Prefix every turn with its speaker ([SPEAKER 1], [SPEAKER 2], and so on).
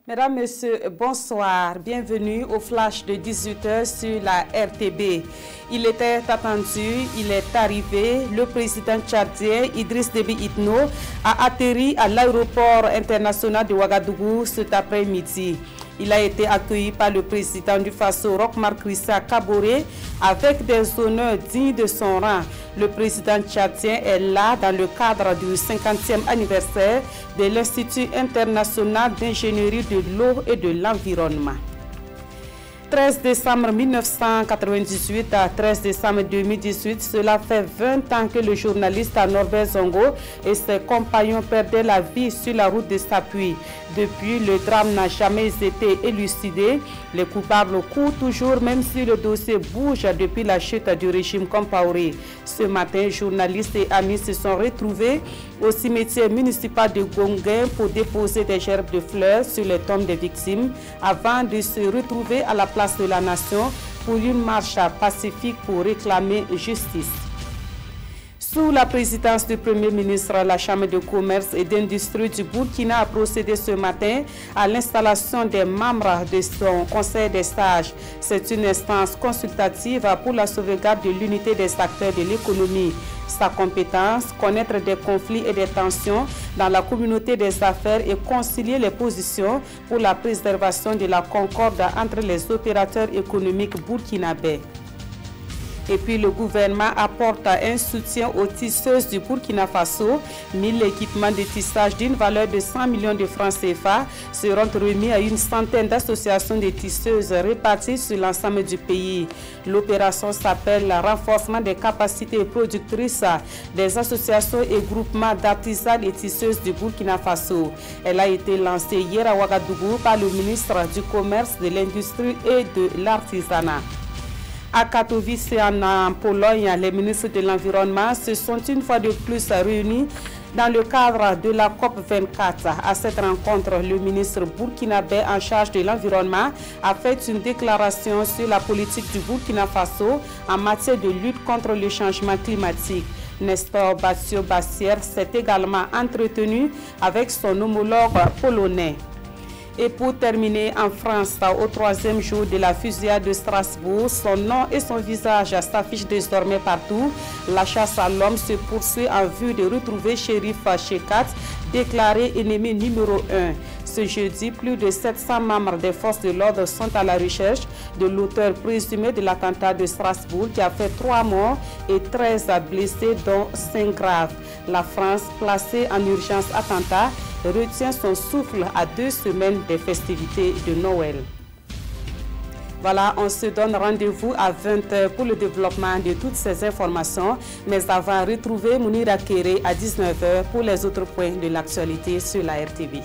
[SPEAKER 1] Mesdames, Messieurs, bonsoir. Bienvenue au flash de 18h sur la RTB. Il était attendu, il est arrivé. Le président tchadien Idriss Déby Itno a atterri à l'aéroport international de Ouagadougou cet après-midi. Il a été accueilli par le président du Faso, Roch Marc Christian Kaboré, avec des honneurs dignes de son rang. Le président tchadien est là dans le cadre du 50e anniversaire de l'Institut international d'ingénierie de l'eau et de l'environnement. 13 décembre 1998 à 13 décembre 2018, cela fait 20 ans que le journaliste Norbert Zongo et ses compagnons perdaient la vie sur la route de Sapuy. Depuis, le drame n'a jamais été élucidé. Les coupables courent toujours, même si le dossier bouge depuis la chute du régime Compaoré. Ce matin, journalistes et amis se sont retrouvés au cimetière municipal de Gonguin pour déposer des gerbes de fleurs sur les tombes des victimes avant de se retrouver à la place de la Nation pour une marche pacifique pour réclamer justice. Sous la présidence du Premier ministre, la Chambre de commerce et d'industrie du Burkina a procédé ce matin à l'installation des membres de son conseil des sages. C'est une instance consultative pour la sauvegarde de l'unité des acteurs de l'économie. Sa compétence, connaître des conflits et des tensions dans la communauté des affaires et concilier les positions pour la préservation de la concorde entre les opérateurs économiques burkinabés. Et puis le gouvernement apporte un soutien aux tisseuses du Burkina Faso. 1000 équipements de tissage d'une valeur de 100 millions de francs CFA seront remis à une centaine d'associations de tisseuses réparties sur l'ensemble du pays. L'opération s'appelle renforcement des capacités productrices des associations et groupements d'artisans et tisseuses du Burkina Faso. Elle a été lancée hier à Ouagadougou par le ministre du Commerce, de l'Industrie et de l'Artisanat. À Katowice, en Pologne, les ministres de l'Environnement se sont une fois de plus réunis dans le cadre de la COP24. À cette rencontre, le ministre burkinabé en charge de l'environnement a fait une déclaration sur la politique du Burkina Faso en matière de lutte contre le changement climatique. Nestor Bassio-Bassière s'est également entretenu avec son homologue polonais. Et pour terminer, en France, au 3e jour de la fusillade de Strasbourg, son nom et son visage s'affichent désormais partout. La chasse à l'homme se poursuit en vue de retrouver Chérif Chekat, déclaré ennemi numéro 1. Ce jeudi, plus de 700 membres des forces de l'ordre sont à la recherche de l'auteur présumé de l'attentat de Strasbourg qui a fait 3 morts et 13 blessés, dont 5 graves. La France, placée en urgence attentat, retient son souffle à 2 semaines des festivités de Noël. Voilà, on se donne rendez-vous à 20h pour le développement de toutes ces informations. Mais avant, retrouvez Mounira Kéré à 19h pour les autres points de l'actualité sur la RTB.